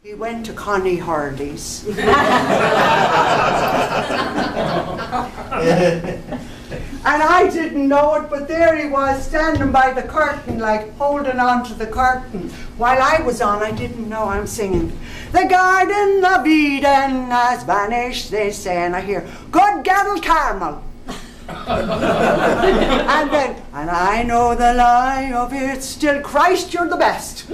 He went to Connie Hurley's. And I didn't know it, but there he was standing by the curtain, like holding on to the curtain. While I was on, I didn't know, I'm singing, "The Garden of Eden has vanished," they say, and I hear, "Good Gavel Carmel." and I know the lie of it, still Christ, you're the best.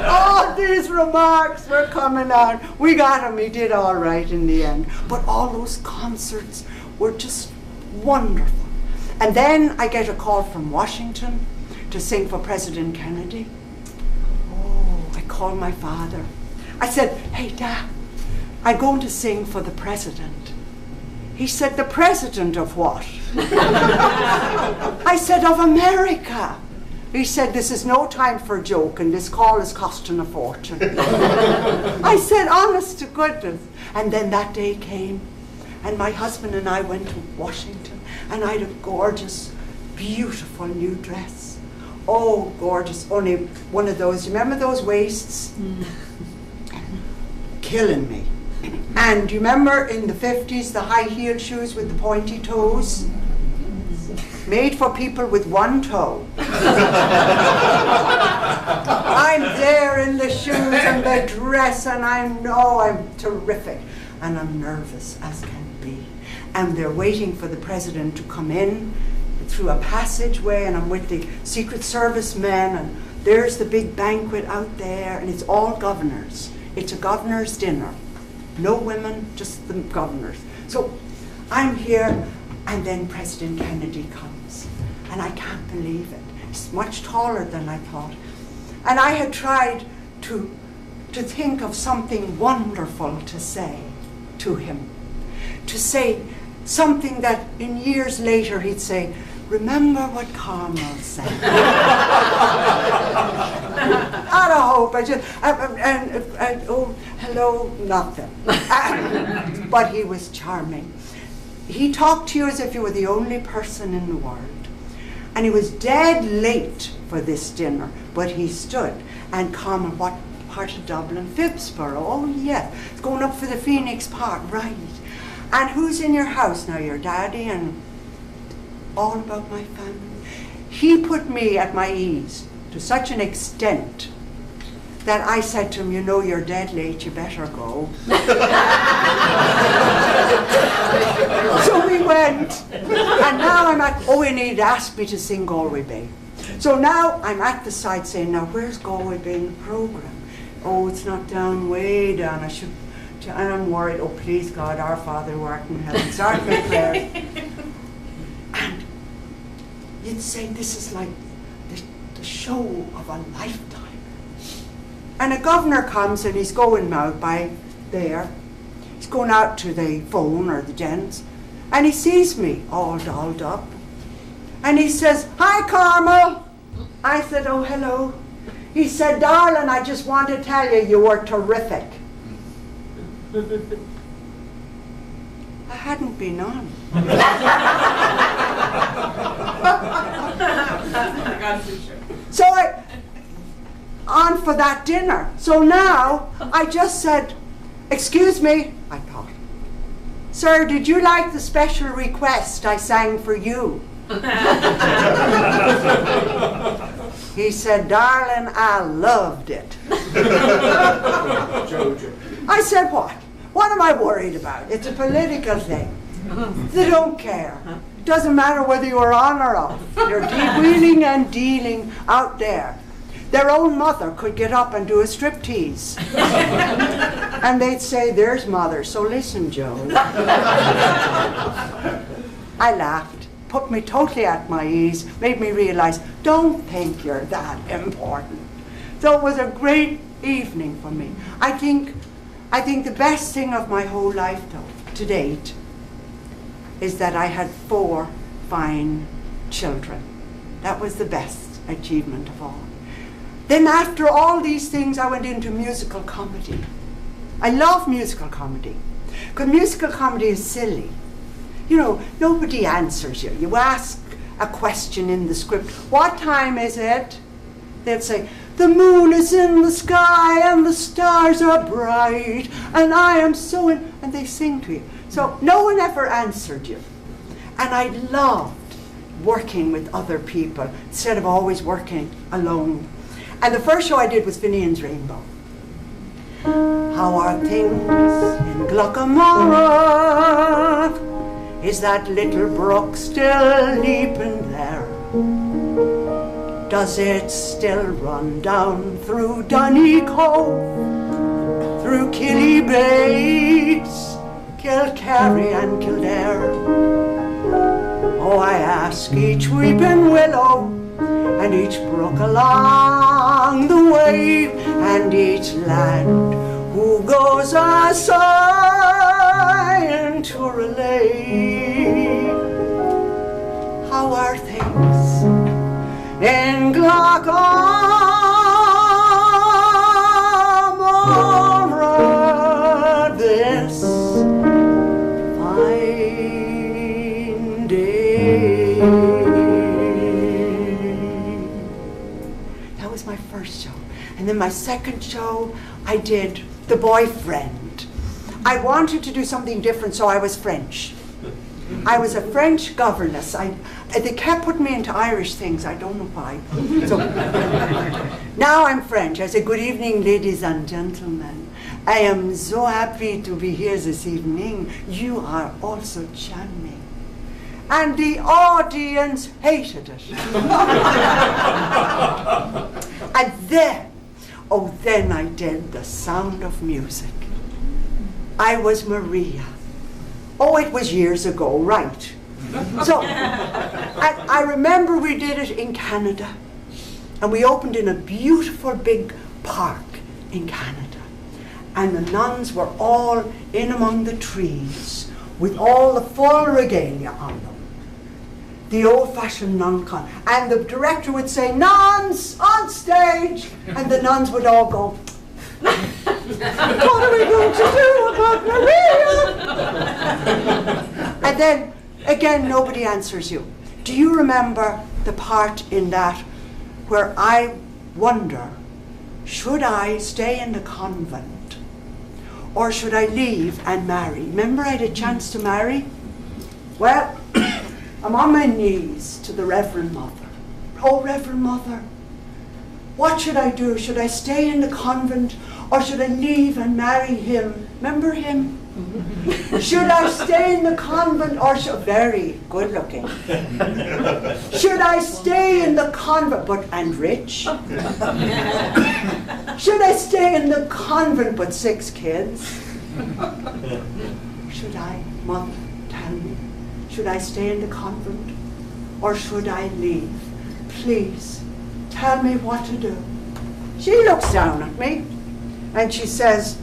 All these remarks were coming out. We got him, he did all right in the end. But all those concerts were just wonderful. And then I get a call from Washington to sing for President Kennedy. Oh, I called my father. I said, "Hey, Dad, I'm going to sing for the president." He said, "The president of what?" I said, "Of America." He said, "This is no time for a joke, and this call is costing a fortune." I said, "Honest to goodness." And then that day came, and my husband and I went to Washington, and I had a gorgeous, beautiful new dress. Oh, gorgeous. Only one of those, remember those waists? Killing me. And you remember in the 50s, the high heel shoes with the pointy toes? Made for people with one toe. I'm there in the shoes and the dress, and I know I'm terrific. And I'm nervous as can be. And they're waiting for the president to come in through a passageway, and I'm with the Secret Service men, and there's the big banquet out there, and it's all governors. It's a governor's dinner. No women, just the governors. So I'm here, and then President Kennedy comes, and I can't believe it. He's much taller than I thought. And I had tried to think of something wonderful to say to him, to say something that in years later he'd say, "Remember what Carmel said." Out of hope, I just, oh, hello, nothing. But he was charming. He talked to you as if you were the only person in the world. And he was dead late for this dinner, but he stood. And Carmel, what part of Dublin? Phibsborough, oh yes. It's going up for the Phoenix Park, right. And who's in your house now? Your daddy and all about my family. He put me at my ease to such an extent that I said to him, "You know, you're dead late, you better go." So we went, and now I'm at, and he'd asked me to sing Galway Bay. So now I'm at the side saying, "Now where's Galway Bay in the program?" "Oh, it's not down, way down. I should," and I'm worried. "Oh, please God, our Father who art in heaven, start my prayers." And you'd say this is like the show of a lifetime. And a governor comes, and he's going out by there. He's going out to the phone or the gents, and he sees me all dolled up. And he says, "Hi, Carmel." I said, "Oh, hello." He said, "Darling, I just want to tell you, you were terrific." I hadn't been on. So on for that dinner. So now I just said, "Excuse me," I thought. "Sir, did you like the special request I sang for you?" He said, "Darling, I loved it." I said, "What? What am I worried about? It's a political thing. They don't care. It doesn't matter whether you're on or off. They're wheeling and dealing out there. Their own mother could get up and do a striptease. And they'd say, 'There's mother, so listen, Joe.'" I laughed, put me totally at my ease, made me realize, don't think you're that important. So it was a great evening for me. I think the best thing of my whole life, though, to date, is that I had 4 fine children. That was the best achievement of all. Then after all these things, I went into musical comedy. I love musical comedy, because musical comedy is silly. You know, nobody answers you. You ask a question in the script, "What time is it?" They'll say, The moon is in the sky and the stars are bright, and I am so in, and they sing to you. So no one ever answered you. And I loved working with other people instead of always working alone. And the first show I did was Finian's Rainbow. How are things in Glockamara? Is that little brook still leaping there? Does it still run down through Donegal, through Killybates, Kilcarry and Kildare? Oh, I ask each weeping willow and each brook along the way, and each lad who goes a-sighing to relay. How are things in Glockamara this fine day? That was my first show. And then my second show, I did The Boyfriend. I wanted to do something different, so I was French. I was a French governess. They kept putting me into Irish things. I don't know why. So now I'm French. I say, good evening, ladies and gentlemen. I am so happy to be here this evening. You are also charming. And the audience hated it. And then I did The Sound of Music. I was Maria. Oh, it was years ago, right. So, I remember we did it in Canada. And we opened in a beautiful big park in Canada. And the nuns were all in among the trees with all the full regalia on them. The old-fashioned nun con. And the director would say, nuns, on stage! And the nuns would all go, what are we going to do about Maria? And then, again, nobody answers you. Do you remember the part in that where I wonder, should I stay in the convent or should I leave and marry? Remember I had a chance to marry? Well, I'm on my knees to the Reverend Mother. Oh, Reverend Mother, what should I do? Should I stay in the convent or should I leave and marry him? Remember him? Should I stay in the convent or very good looking? Should I stay in the convent and rich? Should I stay in the convent but 6 kids? Should I, Mother, tell me, should I stay in the convent or should I leave? Please, tell me what to do. She looks down at me and she says,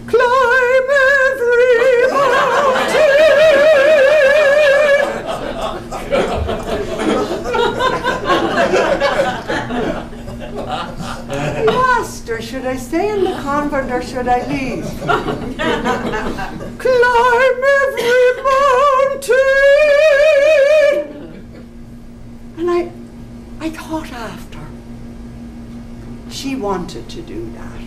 climb every mountain. I asked her, should I stay in the convent or should I leave? Climb every mountain. And I thought after, she wanted to do that.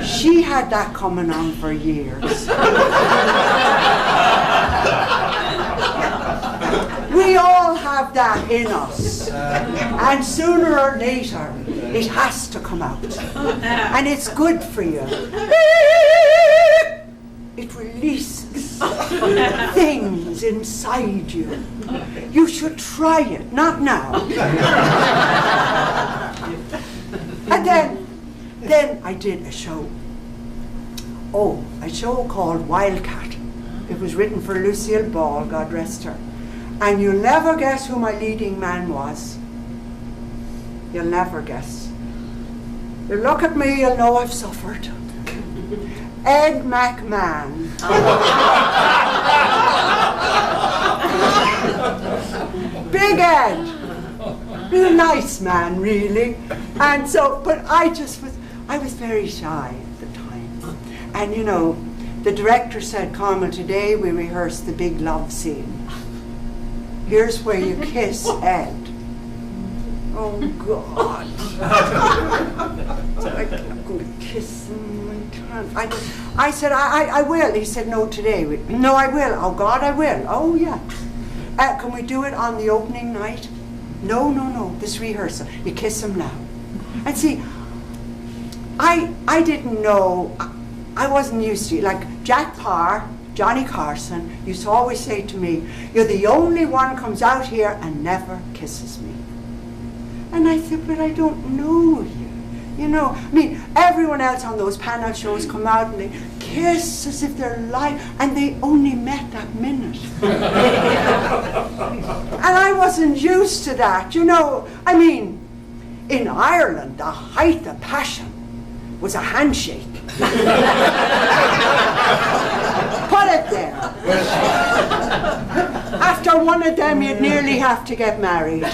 She had that coming on for years. We all have that in us. And sooner or later, it has to come out. And it's good for you. It releases things inside you. You should try it, not now. And then I did a show. Oh, a show called Wildcat. It was written for Lucille Ball, God rest her. And you'll never guess who my leading man was. You'll never guess. You look at me, you'll know I've suffered. Ed McMahon. Big Ed. Real nice man, really. And so, but I was very shy at the time. And you know, the director said, Carmel, today we rehearse the big love scene. Here's where you kiss Ed. Oh, God. I'm going to kiss him and turn. I said, I will. He said, no, today. No, I will. Oh, God, I will. Oh, yeah. Can we do it on the opening night? No, this rehearsal. You kiss him now. And see, I didn't know, I wasn't used to it. Like Jack Parr, Johnny Carson used to always say to me, you're the only one comes out here and never kisses me. And I said, but I don't know you. You know, I mean, everyone else on those panel shows come out and they kiss as if they're alive, and they only met that minute. And I wasn't used to that, you know. I mean, in Ireland, the height of passion was a handshake. Put it there. After one of them, you'd nearly have to get married.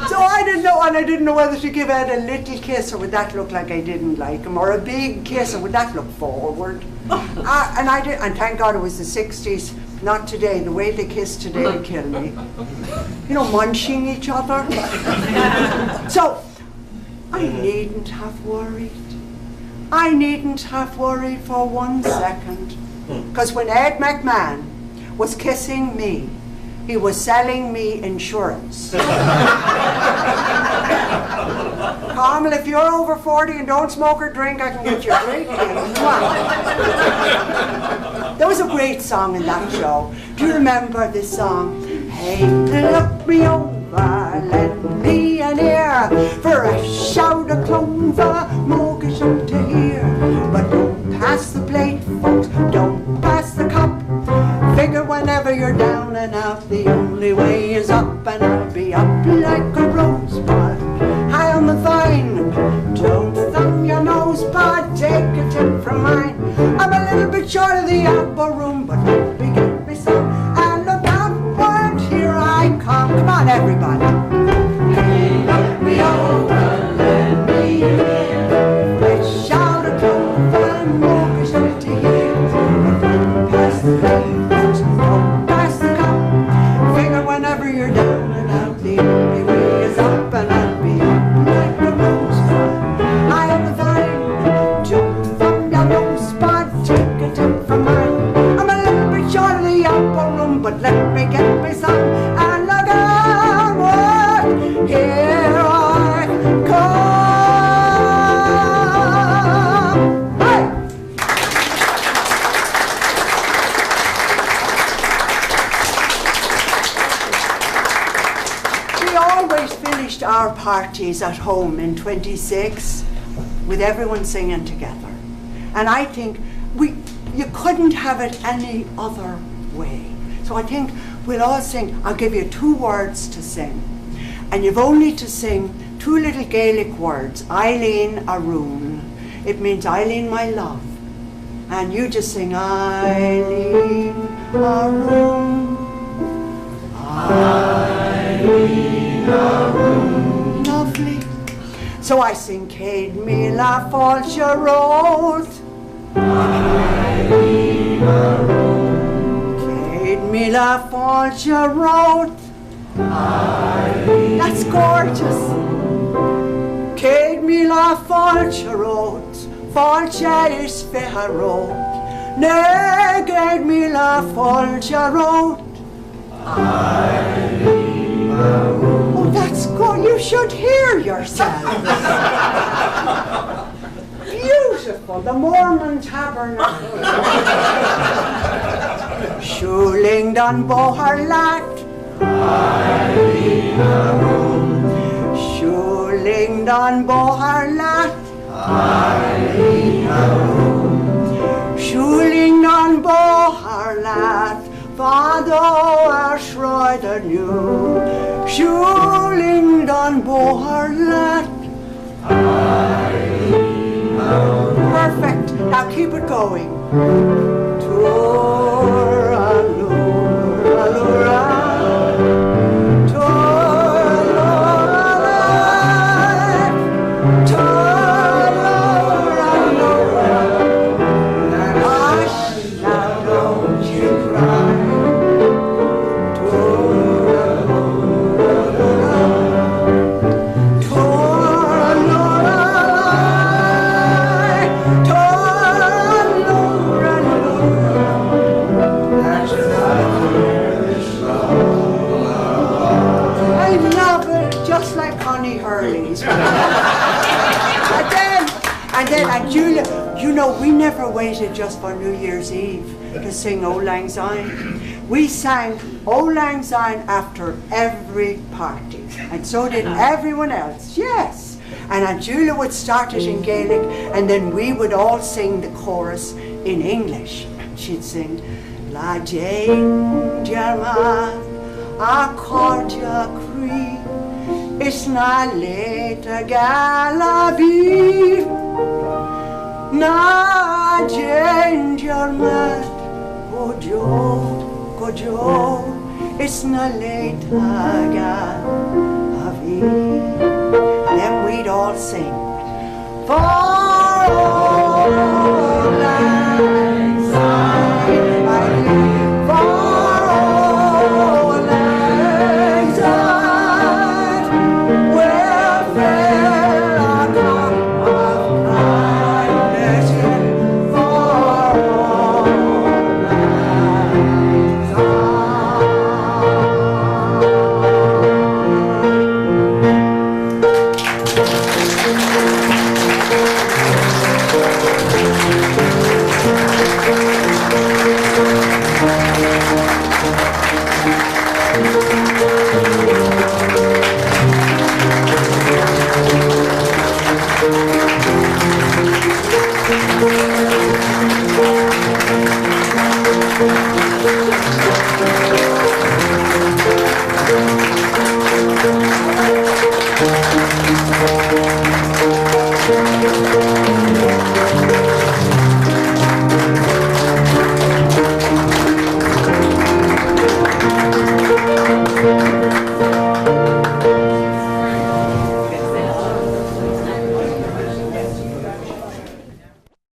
So I didn't know, and I didn't know whether to give Ed a little kiss, or would that look like I didn't like him, or a big kiss, or would that look forward? And I did, and thank God it was the 60s, not today. The way they kiss today would kill me. You know, munching each other. So I needn't have worried. I needn't have worried for 1 second. Because when Ed McMahon was kissing me, he was selling me insurance. Carmel, if you're over 40 and don't smoke or drink, I can get you a great deal. There was a great song in that show. Do you remember this song? Hey, look me over, lend me an ear, for a shout of clover, mortgage up to here. But don't pass the plate, folks, don't pass the cup. Figure whenever you're down and out, the only way is up, and I'll be up like a rosebud, high on the vine. Don't thumb your nose, bud, take a tip from mine. I'm a little bit short of the upper room, but let me get me some, and look outward, here I come. Come on, everybody. Hey, look me over, let me in. Let's shout a clover and mortgage up to here. But don't pass the plate. You're down and out, the only way is up, and I'll be up like a rosebud, high on the vine. Don't thumb your nose, bud, take a tip from mine. I'm a little bit short of the upper room, but let me get me some, and look out, here I come. Hey! Our parties at home in 26 with everyone singing together, and I think you couldn't have it any other way. So I think we'll all sing. I'll give you 2 words to sing, and you've only to sing 2 little Gaelic words. Eileen Aroon. It means Eileen, my love, and you just sing Eileen Aroon. Eileen Aroon. Lovely. So I sing Cade me la falcha road. Eileen Aroon. Cade me la falcha road. Eileen. That's gorgeous. Cade me la falcha road. Falcha is fair road. Ne cade me la falcha road. Eileen Aroon. Oh, that's good. You should hear yourself. Beautiful. The Mormon Tabernacle. Shuling done boharlat. Eileen Aroon. Shuling done boharlat. Eileen Aroon. Shuling done boharlat. Father Schroeder knew, Shuling done boharlat. Perfect. Now keep it going. Tour allure, allure. please. And Julia, you know, we never waited just for New Year's Eve to sing Auld Lang Syne. We sang Auld Lang Syne after every party, and so did everyone else, yes. And Aunt Julia would start it in Gaelic, and then we would all sing the chorus in English. She'd sing, La Jane German, a cordia cree, isna late a galavi. Na Jane German, go Joe, isna late a galavi. Then we'd all sing, for Auld Lang Syne, I live for Auld Lang Syne, where fair a cup of kindness in for Auld Lang Syne.